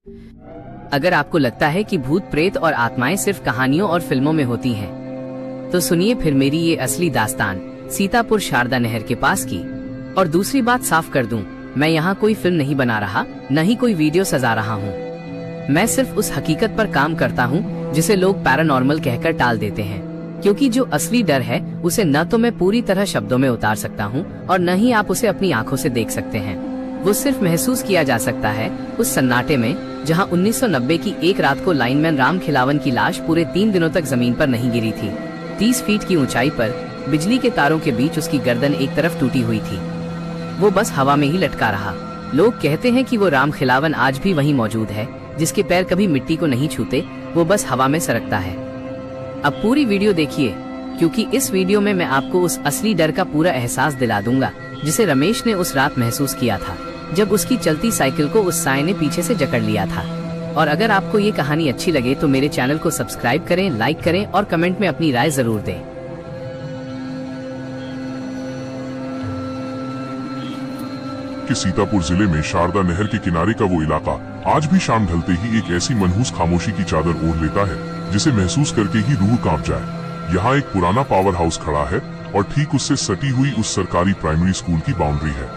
अगर आपको लगता है कि भूत प्रेत और आत्माएं सिर्फ कहानियों और फिल्मों में होती हैं, तो सुनिए फिर मेरी ये असली दास्तान सीतापुर शारदा नहर के पास की। और दूसरी बात साफ कर दूं, मैं यहाँ कोई फिल्म नहीं बना रहा, न ही कोई वीडियो सजा रहा हूँ। मैं सिर्फ उस हकीकत पर काम करता हूँ जिसे लोग पैरानॉर्मल कहकर टाल देते हैं, क्योंकि जो असली डर है उसे न तो मैं पूरी तरह शब्दों में उतार सकता हूँ और न ही आप उसे अपनी आंखों से देख सकते हैं। वो सिर्फ महसूस किया जा सकता है उस सन्नाटे में, जहाँ 1990 की एक रात को लाइनमैन राम खिलावन की लाश पूरे 3 दिनों तक जमीन पर नहीं गिरी थी। 30 फीट की ऊंचाई पर बिजली के तारों के बीच उसकी गर्दन एक तरफ टूटी हुई थी। वो बस हवा में ही लटका रहा। लोग कहते हैं कि वो राम खिलावन आज भी वहीं मौजूद है, जिसके पैर कभी मिट्टी को नहीं छूते, वो बस हवा में सरकता है। अब पूरी वीडियो देखिए, क्योंकि इस वीडियो में मैं आपको उस असली डर का पूरा एहसास दिला दूंगा जिसे रमेश ने उस रात महसूस किया था, जब उसकी चलती साइकिल को उस साए ने पीछे से जकड़ लिया था। और अगर आपको ये कहानी अच्छी लगे तो मेरे चैनल को सब्सक्राइब करें, लाइक करें और कमेंट में अपनी राय जरूर दें। कि सीतापुर जिले में शारदा नहर के किनारे का वो इलाका आज भी शाम ढलते ही एक ऐसी मनहूस खामोशी की चादर ओढ़ लेता है जिसे महसूस करके ही रूह कांप जाए। यहाँ एक पुराना पावर हाउस खड़ा है और ठीक उससे सटी हुई उस सरकारी प्राइमरी स्कूल की बाउंड्री है।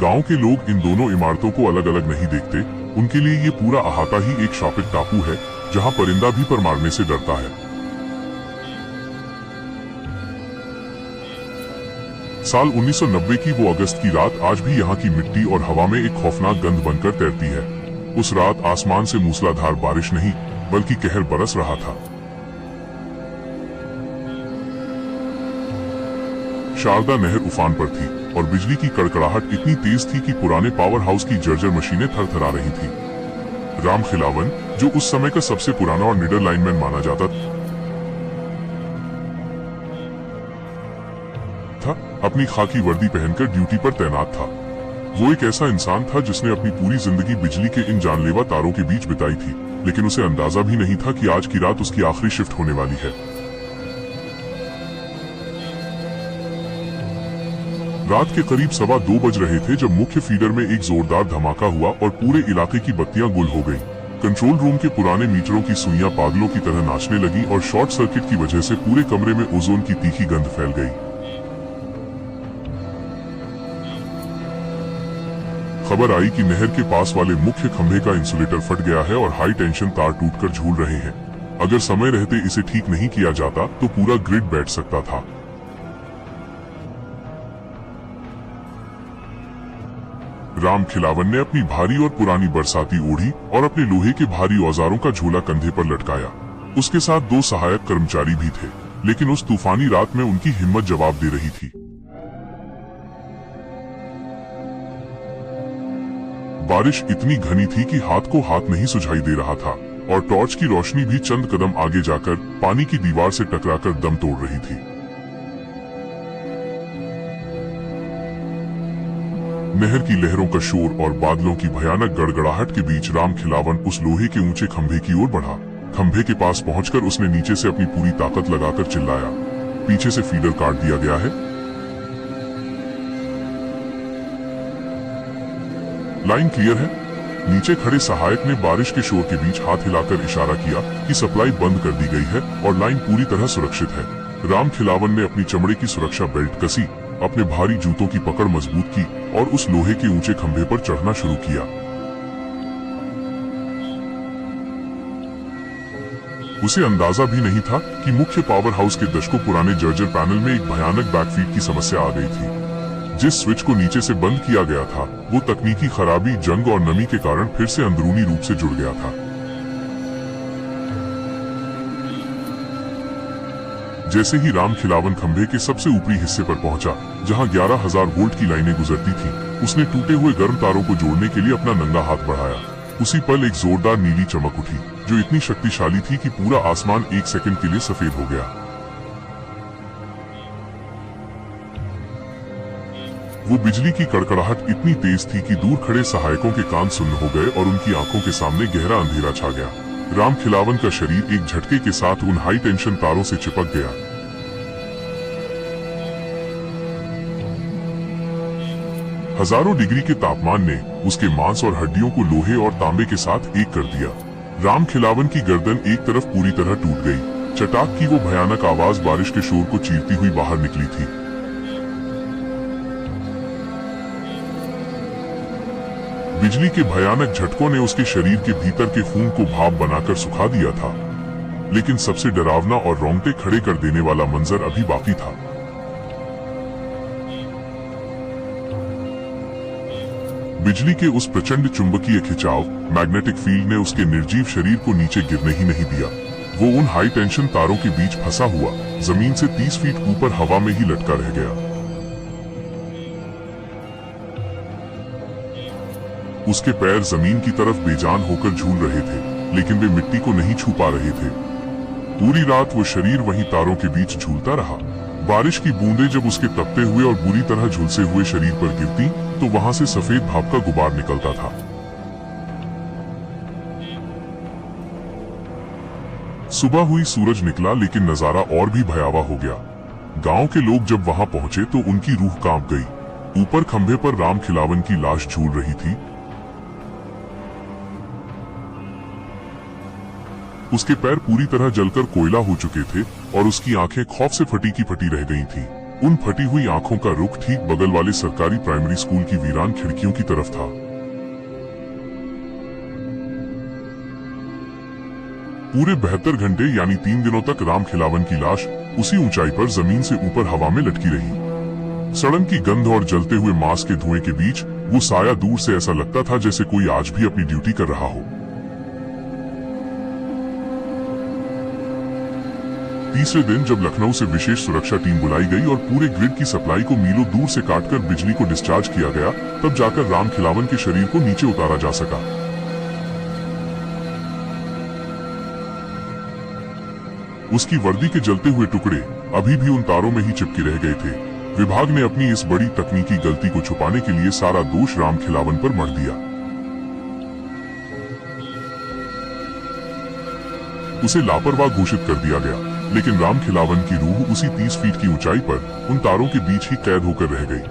गांव के लोग इन दोनों इमारतों को अलग अलग नहीं देखते। उनके लिए ये पूरा अहाता ही एक शापित टापू है जहां परिंदा भी पर मारने से डरता है। साल 1990 की वो अगस्त की रात आज भी यहाँ की मिट्टी और हवा में एक खौफनाक गंध बनकर तैरती है। उस रात आसमान से मूसलाधार बारिश नहीं बल्कि कहर बरस रहा था। शारदा नहर उफान पर थी और बिजली की कड़कड़ाहट इतनी तेज थी कि पुराने पावर हाउस की जर्जर मशीनें थरथरा रही थी। राम खिलावन, जो उस समय का सबसे पुराना और निडर लाइनमैन माना जाता था, अपनी खाकी वर्दी पहनकर ड्यूटी पर तैनात था। वो एक ऐसा इंसान था जिसने अपनी पूरी जिंदगी बिजली के इन जानलेवा तारों के बीच बिताई थी, लेकिन उसे अंदाजा भी नहीं था कि आज की रात उसकी आखिरी शिफ्ट होने वाली है। रात के करीब 2:15 बज रहे थे जब मुख्य फीडर में एक जोरदार धमाका हुआ और पूरे इलाके की बत्तियां गुल हो गईं। कंट्रोल रूम के पुराने मीटरों की सुइयां पागलों की तरह नाचने लगी और शॉर्ट सर्किट की वजह से पूरे कमरे में ओजोन की तीखी गंध फैल गई। खबर आई कि नहर के पास वाले मुख्य खंभे का इंसुलेटर फट गया है और हाई टेंशन तार टूटकर झूल रहे हैं। अगर समय रहते इसे ठीक नहीं किया जाता तो पूरा ग्रिड बैठ सकता था। राम खिलावन ने अपनी भारी और पुरानी बरसाती ओढ़ी और अपने लोहे के भारी औजारों का झोला कंधे पर लटकाया। उसके साथ 2 सहायक कर्मचारी भी थे, लेकिन उस तूफानी रात में उनकी हिम्मत जवाब दे रही थी। बारिश इतनी घनी थी कि हाथ को हाथ नहीं सुझाई दे रहा था और टॉर्च की रोशनी भी चंद कदम आगे जाकर पानी की दीवार से टकराकर दम तोड़ रही थी। नहर की लहरों का शोर और बादलों की भयानक गड़गड़ाहट के बीच राम खिलावन उस लोहे के ऊंचे खंभे की ओर बढ़ा। खंभे के पास पहुंचकर उसने नीचे से अपनी पूरी ताकत लगाकर चिल्लाया, पीछे से फीडर काट दिया गया है। लाइन क्लियर है। नीचे खड़े सहायक ने बारिश के शोर के बीच हाथ हिलाकर इशारा किया कि सप्लाई बंद कर दी गई है और लाइन पूरी तरह सुरक्षित है। राम खिलावन ने अपनी चमड़े की सुरक्षा बेल्ट कसी, अपने भारी जूतों की पकड़ मजबूत की और उस लोहे के ऊंचे खंभे पर चढ़ना शुरू किया। उसे अंदाजा भी नहीं था कि मुख्य पावर हाउस के दशकों पुराने जर्जर पैनल में एक भयानक बैकफीड की समस्या आ गई थी। जिस स्विच को नीचे से बंद किया गया था वो तकनीकी खराबी, जंग और नमी के कारण फिर से अंदरूनी रूप से जुड़ गया था। जैसे ही राम खिलावन खंभे के सबसे ऊपरी हिस्से पर पहुंचा, जहां 11,000 वोल्ट की लाइनें गुजरती थीं, उसने टूटे हुए गर्म तारों को जोड़ने के लिए अपना नंगा हाथ बढ़ाया। उसी पल एक जोरदार नीली चमक उठी जो इतनी शक्तिशाली थी कि पूरा आसमान 1 सेकंड के लिए सफेद हो गया। वो बिजली की कड़कड़ाहट इतनी तेज थी कि दूर खड़े सहायकों के कान सुन्न हो गए और उनकी आंखों के सामने गहरा अंधेरा छा गया। राम खिलावन का शरीर एक झटके के साथ उन हाई टेंशन तारों से चिपक गया। हजारों डिग्री के तापमान ने उसके मांस और हड्डियों को लोहे और तांबे के साथ एक कर दिया। राम खिलावन की गर्दन एक तरफ पूरी तरह टूट गई। चटाक की वो भयानक आवाज बारिश के शोर को चीरती हुई बाहर निकली थी। बिजली के भयानक झटकों ने उसके शरीर के भीतर के खून को भाप बनाकर सुखा दिया था, लेकिन सबसे डरावना और रोंगटे खड़े कर देने वाला मंजर अभी बाकी था। बिजली के उस प्रचंड चुंबकीय खिंचाव, मैग्नेटिक फील्ड ने उसके निर्जीव शरीर को नीचे गिरने ही नहीं दिया। वो उन हाई टेंशन तारों के बीच फंसा हुआ जमीन से 30 फीट ऊपर हवा में ही लटका रह गया। उसके पैर जमीन की तरफ बेजान होकर झूल रहे थे, लेकिन वे मिट्टी को नहीं छू पा रहे थे। पूरी रात वो शरीर वहीं तारों के बीच झूलता रहा। बारिश की बूंदें जब उसके तपते हुए और बुरी तरह झुलसे हुए शरीर पर गिरती तो वहां से सफेद भाप का गुबार निकलता था। सुबह हुई, सूरज निकला, लेकिन नजारा और भी भयावह हो गया। गांव के लोग जब वहां पहुंचे तो उनकी रूह कांप गई। ऊपर खंभे पर राम खिलावन की लाश झूल रही थी। उसके पैर पूरी तरह जलकर कोयला हो चुके थे और उसकी आंखें खौफ से फटी की फटी रह गई थीं। उन फटी हुई आंखों का रुख ठीक बगल वाले सरकारी प्राइमरी स्कूल की वीरान खिड़कियों की तरफ था। पूरे 72 घंटे यानी 3 दिनों तक राम खिलावन की लाश उसी ऊंचाई पर जमीन से ऊपर हवा में लटकी रही। सड़न की गंध और जलते हुए मांस के धुएं के बीच वो साया दूर से ऐसा लगता था जैसे कोई आज भी अपनी ड्यूटी कर रहा हो। तीसरे दिन जब लखनऊ से विशेष सुरक्षा टीम बुलाई गई और पूरे ग्रिड की सप्लाई को मीलों दूर से काटकर बिजली को डिस्चार्ज किया गया, तब जाकर राम खिलावन के शरीर को नीचे उतारा जा सका। उसकी वर्दी के जलते हुए टुकड़े अभी भी उन तारों में ही चिपके रह गए थे। विभाग ने अपनी इस बड़ी तकनीकी गलती को छुपाने के लिए सारा दोष राम खिलावन पर मढ़ दिया। उसे लापरवाह घोषित कर दिया गया, लेकिन राम खिलावन की रूह उसी 30 फीट की ऊंचाई पर उन तारों के बीच ही कैद होकर रह गई।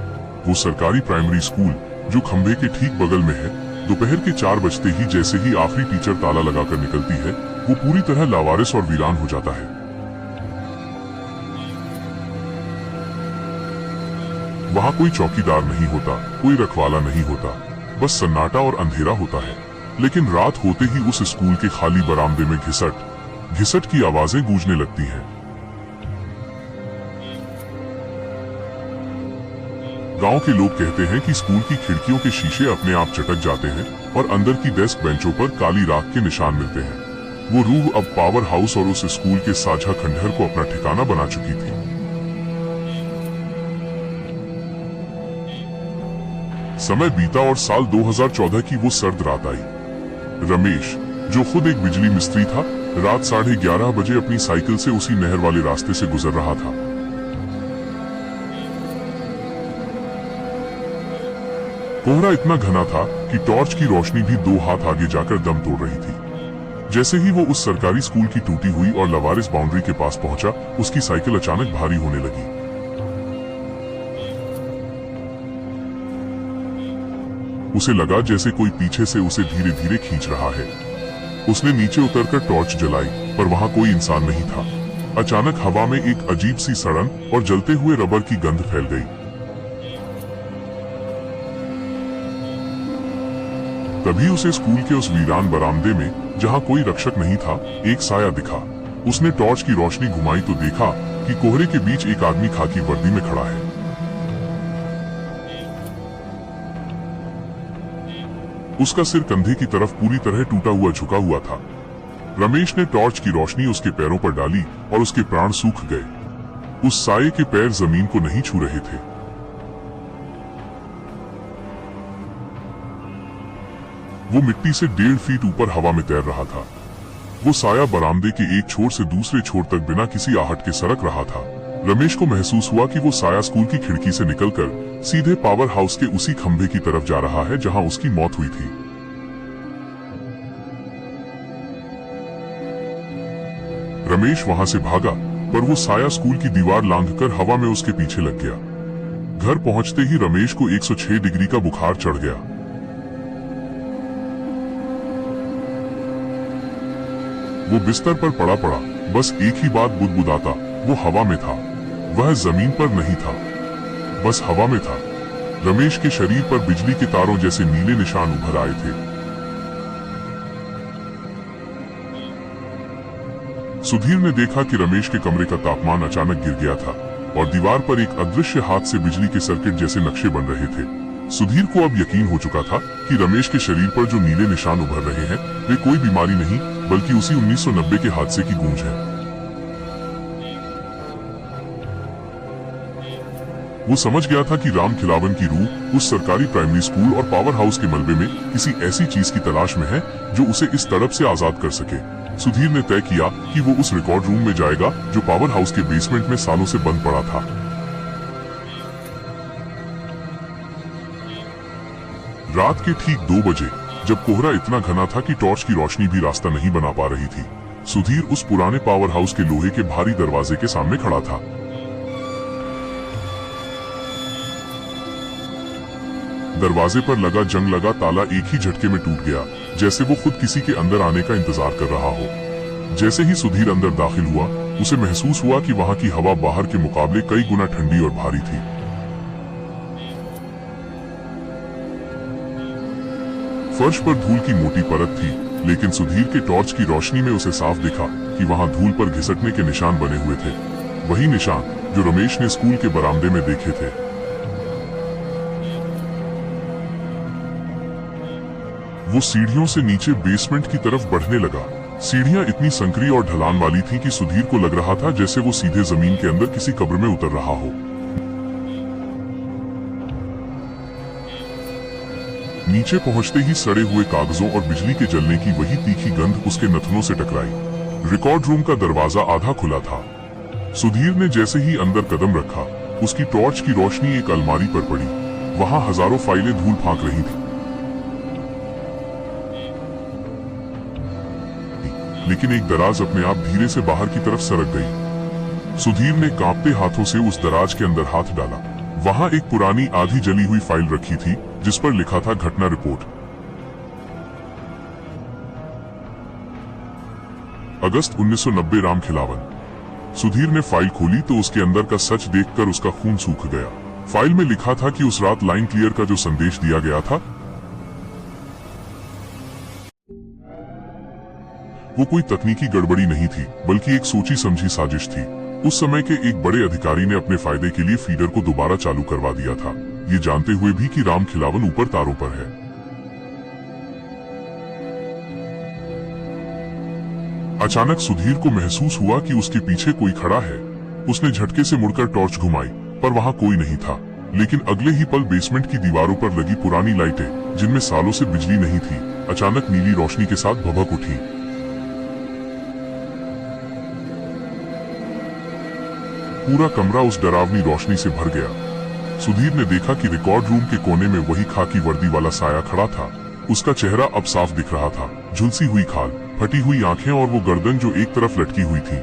वो सरकारी प्राइमरी स्कूल जो खंभे के ठीक बगल में है, दोपहर के 4 बजते ही जैसे ही आखिरी टीचर ताला लगाकर निकलती है, वो पूरी तरह लावारिस और वीरान हो जाता है। वहां कोई चौकीदार नहीं होता, कोई रखवाला नहीं होता, बस सन्नाटा और अंधेरा होता है। लेकिन रात होते ही उस स्कूल के खाली बरामदे में घिसट की आवाजें गूंजने लगती हैं। गांव के लोग कहते हैं कि स्कूल की खिड़कियों के शीशे अपने आप चटक जाते हैं और अंदर की डेस्क बेंचों पर काली राख के निशान मिलते हैं। वो रूह अब पावर हाउस और उस स्कूल के साझा खंडहर को अपना ठिकाना बना चुकी थी। समय बीता और साल 2014 की वो सर्द रात आई। रमेश, जो खुद एक बिजली मिस्त्री था, रात 11:30 बजे अपनी साइकिल से उसी नहर वाले रास्ते से गुजर रहा था। कोहरा इतना घना था कि टॉर्च की रोशनी भी 2 हाथ आगे जाकर दम तोड़ रही थी। जैसे ही वो उस सरकारी स्कूल की टूटी हुई और लवारिस बाउंड्री के पास पहुंचा, उसकी साइकिल अचानक भारी होने लगी। उसे लगा जैसे कोई पीछे से उसे धीरे धीरे खींच रहा है। उसने नीचे उतरकर टॉर्च जलाई, पर वहां कोई इंसान नहीं था। अचानक हवा में एक अजीब सी सड़न और जलते हुए रबर की गंध फैल गई। तभी उसे स्कूल के उस वीरान बरामदे में, जहां कोई रक्षक नहीं था, एक साया दिखा। उसने टॉर्च की रोशनी घुमाई तो देखा कि कोहरे के बीच एक आदमी खाकी वर्दी में खड़ा है। उसका सिर कंधे की तरफ पूरी तरह टूटा हुआ झुका हुआ था। रमेश ने टॉर्च की रोशनी उसके पैरों पर डाली और उसके प्राण सूख गए। उस साये के पैर जमीन को नहीं छू रहे थे। वो मिट्टी से 1.5 फीट ऊपर हवा में तैर रहा था। वो साया बरामदे के एक छोर से दूसरे छोर तक बिना किसी आहट के सरक रहा था। रमेश को महसूस हुआ कि वो साया स्कूल की खिड़की से निकलकर सीधे पावर हाउस के उसी खंभे की तरफ जा रहा है जहां उसकी मौत हुई थी। रमेश वहां से भागा, पर वो साया स्कूल की दीवार लांघकर हवा में उसके पीछे लग गया। घर पहुंचते ही रमेश को 106 डिग्री का बुखार चढ़ गया। वो बिस्तर पर पड़ा पड़ा, बस एक ही बात बुदबुदाता, वो हवा में था, वह जमीन पर नहीं था, बस हवा में था। रमेश के शरीर पर बिजली के तारों जैसे नीले निशान उभर आए थे। सुधीर ने देखा कि रमेश के कमरे का तापमान अचानक गिर गया था और दीवार पर एक अदृश्य हाथ से बिजली के सर्किट जैसे नक्शे बन रहे थे। सुधीर को अब यकीन हो चुका था कि रमेश के शरीर पर जो नीले निशान उभर रहे हैं वे कोई बीमारी नहीं बल्कि उसी 1990 के हादसे की गूंज है। वो समझ गया था कि राम खिलावन की रूह उस सरकारी प्राइमरी स्कूल और पावर हाउस के मलबे में किसी ऐसी चीज की तलाश में है जो उसे इस तड़प से आजाद कर सके। सुधीर ने तय किया कि वो उस रिकॉर्ड रूम में जाएगा जो पावर हाउस के बेसमेंट में सालों से बंद पड़ा था। रात के ठीक 2 बजे जब कोहरा इतना घना था कि टॉर्च की रोशनी भी रास्ता नहीं बना पा रही थी, सुधीर उस पुराने पावर हाउस के लोहे के भारी दरवाजे के सामने खड़ा था। दरवाजे पर लगा जंग लगा ताला एक ही झटके में टूट गया, जैसे वो खुद किसी के अंदर आने का इंतजार कर रहा हो। जैसे ही सुधीर अंदर दाखिल हुआ, उसे महसूस हुआ कि वहां की हवा बाहर के मुकाबले कई गुना ठंडी और भारी थी। फर्श पर धूल की मोटी परत थी, लेकिन सुधीर के टॉर्च की रोशनी में उसे साफ दिखा कि वहां धूल पर घिसटने के निशान बने हुए थे, वही निशान जो रमेश ने स्कूल के बरामदे में देखे थे। वो सीढ़ियों से नीचे बेसमेंट की तरफ बढ़ने लगा। सीढ़ियां इतनी संकरी और ढलान वाली थीं कि सुधीर को लग रहा था जैसे वो सीधे जमीन के अंदर किसी कब्र में उतर रहा हो। नीचे पहुंचते ही सड़े हुए कागजों और बिजली के जलने की वही तीखी गंध उसके नथनों से टकराई। रिकॉर्ड रूम का दरवाजा आधा खुला था। सुधीर ने जैसे ही अंदर कदम रखा, उसकी टॉर्च की रोशनी एक अलमारी पर पड़ी। वहां हजारों फाइलें धूल फांक रही थी, लेकिन एक दराज अपने आप धीरे से बाहर की तरफ सरक गई। सुधीर ने कांपते हाथों से उस दराज के अंदर हाथ डाला। वहां एक पुरानी आधी जली हुई फाइल रखी थी जिस पर लिखा था घटना रिपोर्ट, अगस्त 1990, राम खिलावन। सुधीर ने फाइल खोली तो उसके अंदर का सच देखकर उसका खून सूख गया। फाइल में लिखा था कि उस रात लाइन क्लियर का जो संदेश दिया गया था वो कोई तकनीकी गड़बड़ी नहीं थी, बल्कि एक सोची समझी साजिश थी। उस समय के एक बड़े अधिकारी ने अपने फायदे के लिए फीडर को दोबारा चालू करवा दिया था, ये जानते हुए भी कि राम खिलावन ऊपर तारों पर है। अचानक सुधीर को महसूस हुआ कि उसके पीछे कोई खड़ा है। उसने झटके से मुड़कर टॉर्च घुमाई, पर वहां कोई नहीं था। लेकिन अगले ही पल बेसमेंट की दीवारों पर लगी पुरानी लाइटें, जिनमें सालों से बिजली नहीं थी, अचानक नीली रोशनी के साथ भभक उठी। पूरा कमरा उस डरावनी रोशनी से भर गया। सुधीर ने देखा कि रिकॉर्ड रूम के कोने में वही खाकी वर्दी वाला साया खड़ा था। उसका चेहरा अब साफ दिख रहा था, झुलसी हुई खाल, फटी हुई आंखें और वो गर्दन जो एक तरफ लटकी हुई थी।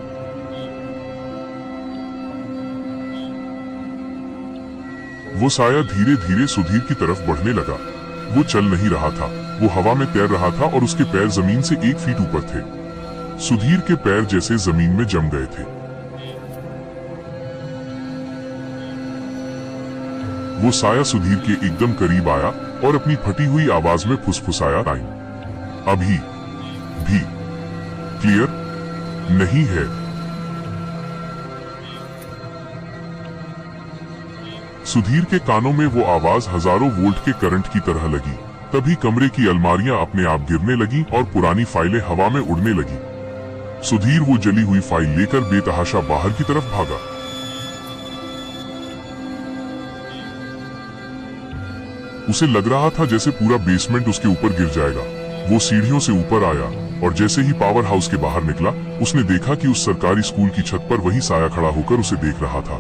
वो साया धीरे धीरे सुधीर की तरफ बढ़ने लगा। वो चल नहीं रहा था, वो हवा में तैर रहा था और उसके पैर जमीन से 1 फीट ऊपर थे। सुधीर के पैर जैसे जमीन में जम गए थे। वो साया सुधीर के एकदम करीब आया और अपनी फटी हुई आवाज में फुसफुसाया, टाइम अभी भी क्लियर नहीं है। सुधीर के कानों में वो आवाज हजारों वोल्ट के करंट की तरह लगी। तभी कमरे की अलमारियां अपने आप गिरने लगी और पुरानी फाइलें हवा में उड़ने लगी। सुधीर वो जली हुई फाइल लेकर बेतहाशा बाहर की तरफ भागा। उसे लग रहा था जैसे पूरा बेसमेंट उसके ऊपर गिर जाएगा। वो सीढ़ियों से ऊपर आया और जैसे ही पावर हाउस के बाहर निकला, उसने देखा कि उस सरकारी स्कूल की छत पर वही साया खड़ा होकर उसे देख रहा था।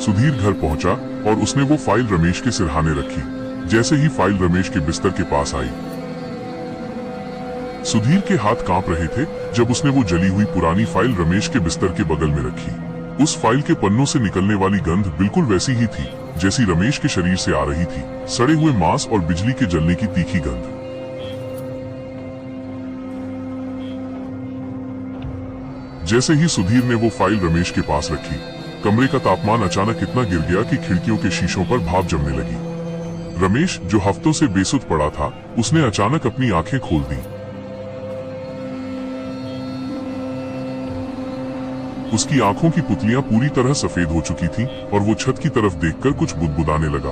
सुधीर घर पहुंचा और उसने वो फाइल रमेश के सिरहाने रखी। जैसे ही फाइल रमेश के बिस्तर के पास आई, सुधीर के हाथ कांप रहे थे जब उसने वो जली हुई पुरानी फाइल रमेश के बिस्तर के बगल में रखी। उस फाइल के पन्नों से निकलने वाली गंध बिल्कुल वैसी ही थी जैसी रमेश के शरीर से आ रही थी, सड़े हुए मांस और बिजली के जलने की तीखी गंध। जैसे ही सुधीर ने वो फाइल रमेश के पास रखी, कमरे का तापमान अचानक इतना गिर गया कि खिड़कियों के शीशों पर भाप जमने लगी। रमेश, जो हफ्तों से बेसुध पड़ा था, उसने अचानक अपनी आंखें खोल दी। उसकी आंखों की पुतलियां पूरी तरह सफेद हो चुकी थीं और वो छत की तरफ देखकर कुछ बुदबुदाने लगा।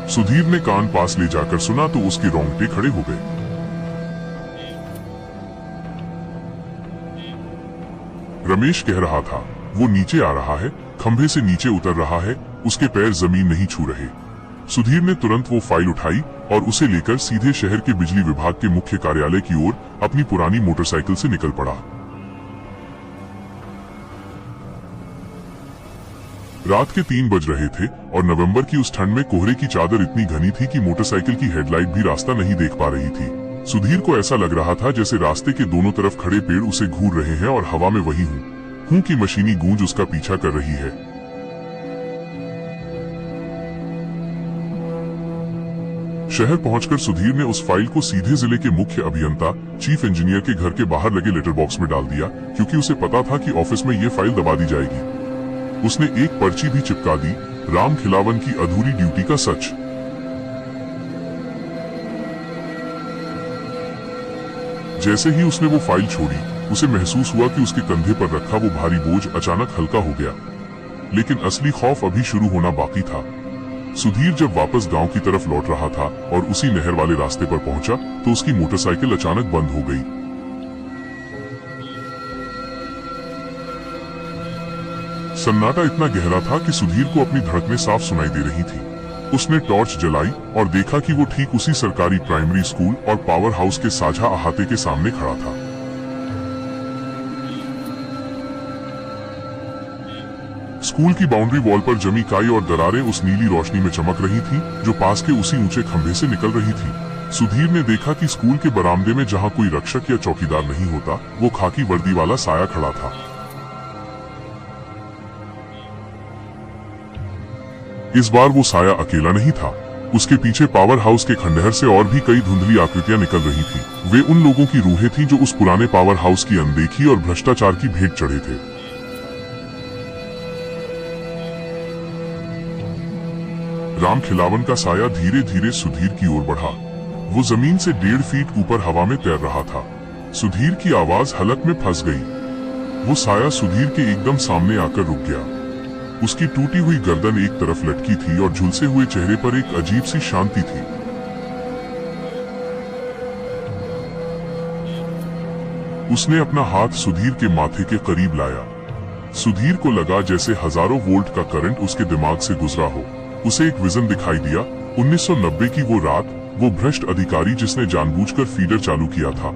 सुधीर ने कान पास ले जाकर सुना तो उसके रोंगटे खड़े हो गए। रमेश कह रहा था, वो नीचे आ रहा है, खंभे से नीचे उतर रहा है, उसके पैर जमीन नहीं छू रहे। सुधीर ने तुरंत वो फाइल उठाई और उसे लेकर सीधे शहर के बिजली विभाग के मुख्य कार्यालय की ओर अपनी पुरानी मोटरसाइकिल से निकल पड़ा। रात के 3 बज रहे थे और नवंबर की उस ठंड में कोहरे की चादर इतनी घनी थी कि मोटरसाइकिल की हेडलाइट भी रास्ता नहीं देख पा रही थी। सुधीर को ऐसा लग रहा था जैसे रास्ते के दोनों तरफ खड़े पेड़ उसे घूर रहे हैं और हवा में वही हूं की मशीनी गूंज उसका पीछा कर रही है। शहर पहुंचकर सुधीर ने उस फाइल को सीधे जिले के मुख्य अभियंता चीफ इंजीनियर के घर के बाहर लगे लेटर बॉक्स में डाल दिया, क्योंकि उसे पता था कि ऑफिस में ये फाइल दबा दी जाएगी। उसने एक पर्ची भी चिपका दी, राम खिलावन की अधूरी ड्यूटी का सच। जैसे ही उसने वो फाइल छोड़ी, उसे महसूस हुआ कि उसके कंधे पर रखा वो भारी बोझ अचानक हल्का हो गया। लेकिन असली खौफ अभी शुरू होना बाकी था। सुधीर जब वापस गांव की तरफ लौट रहा था और उसी नहर वाले रास्ते पर पहुंचा तो उसकी मोटरसाइकिल अचानक बंद हो गई। सन्नाटा इतना गहरा था कि सुधीर को अपनी धड़कनें साफ सुनाई दे रही थी। उसने टॉर्च जलाई और देखा कि वो ठीक उसी सरकारी प्राइमरी स्कूल और पावर हाउस के साझा अहाते के सामने खड़ा था। स्कूल की बाउंड्री वॉल पर जमी काई और दरारें उस नीली रोशनी में चमक रही थीं, जो पास के उसी ऊंचे खंभे से निकल रही थी। सुधीर ने देखा कि स्कूल के बरामदे में जहां कोई रक्षक या चौकीदार नहीं होता, वो खाकी वर्दी वाला साया खड़ा था। इस बार वो साया अकेला नहीं था। उसके पीछे पावर हाउस के खंडहर से और भी कई धुंधली आकृतियां निकल रही थीं। वे उन लोगों की रूहें थीं जो उस पुराने पावर हाउस की अनदेखी और भ्रष्टाचार की भेंट चढ़े थे। राम खिलावन का साया धीरे धीरे सुधीर की ओर बढ़ा। वो जमीन से 1.5 फीट ऊपर हवा में तैर रहा था। सुधीर की आवाज हलक में फंस गई। वो साया सुधीर के एकदम सामने आकर रुक गया। उसकी टूटी हुई गर्दन एक तरफ लटकी थी और झुलसे हुए चेहरे पर एक अजीब सी शांति थी। उसने अपना हाथ सुधीर के माथे के करीब लाया। सुधीर को लगा जैसे हजारों वोल्ट का करंट उसके दिमाग से गुजरा हो। उसे एक विजन दिखाई दिया। 1990 की वो रात, वो भ्रष्ट अधिकारी जिसने जानबूझकर फीडर चालू किया था,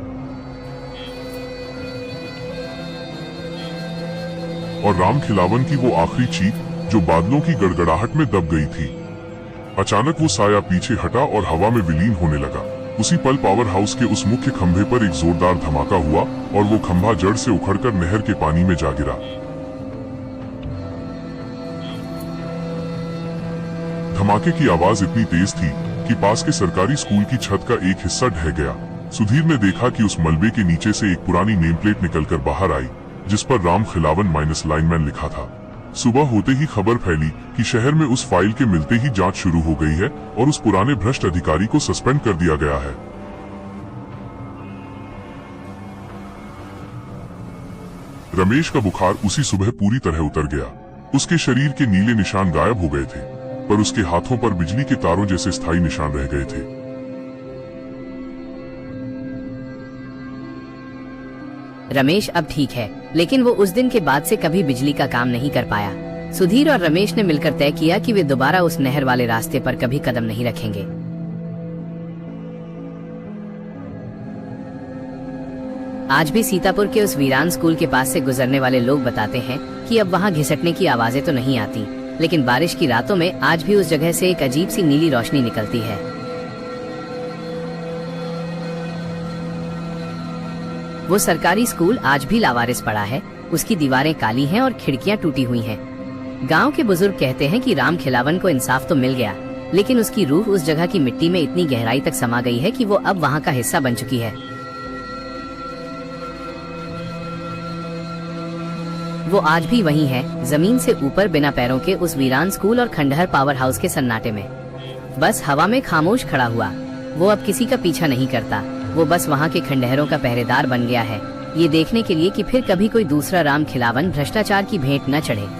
और राम खिलावन की वो आखिरी चीख जो बादलों की गड़गड़ाहट में दब गई थी। अचानक वो साया पीछे हटा और हवा में विलीन होने लगा। उसी पल पावर हाउस के उस मुख्य खंभे पर एक जोरदार धमाका हुआ और वो खंभा जड़ से उखड़कर नहर के पानी में जा गिरा। धमाके की आवाज इतनी तेज थी कि पास के सरकारी स्कूल की छत का एक हिस्सा ढह गया। सुधीर ने देखा कि उस मलबे के नीचे से एक पुरानी नेम प्लेट निकलकर बाहर आई, जिस पर राम खिलावन माइनस लाइनमैन लिखा था। सुबह होते ही खबर फैली कि शहर में उस फाइल के मिलते ही जांच शुरू हो गई है और उस पुराने भ्रष्ट अधिकारी को सस्पेंड कर दिया गया है। रमेश का बुखार उसी सुबह पूरी तरह उतर गया। उसके शरीर के नीले निशान गायब हो गए थे, पर उसके हाथों पर बिजली के तारों जैसे स्थायी निशान रह गए थे। रमेश अब ठीक है, लेकिन वो उस दिन के बाद से कभी बिजली का काम नहीं कर पाया। सुधीर और रमेश ने मिलकर तय किया कि वे दोबारा उस नहर वाले रास्ते पर कभी कदम नहीं रखेंगे। आज भी सीतापुर के उस वीरान स्कूल के पास से गुजरने वाले लोग बताते हैं कि अब वहाँ घिसटने की आवाजें तो नहीं आती, लेकिन बारिश की रातों में आज भी उस जगह से एक अजीब सी नीली रोशनी निकलती है। वो सरकारी स्कूल आज भी लावारिस पड़ा है। उसकी दीवारें काली हैं और खिड़कियां टूटी हुई हैं। गांव के बुजुर्ग कहते हैं कि राम खिलावन को इंसाफ तो मिल गया, लेकिन उसकी रूह उस जगह की मिट्टी में इतनी गहराई तक समा गई है कि वो अब वहां का हिस्सा बन चुकी है। वो आज भी वही है, जमीन से ऊपर बिना पैरों के उस वीरान स्कूल और खंडहर पावर हाउस के सन्नाटे में, बस हवा में खामोश खड़ा हुआ। वो अब किसी का पीछा नहीं करता, वो बस वहाँ के खंडहरों का पहरेदार बन गया है, ये देखने के लिए कि फिर कभी कोई दूसरा राम खिलावन भ्रष्टाचार की भेंट न चढ़े।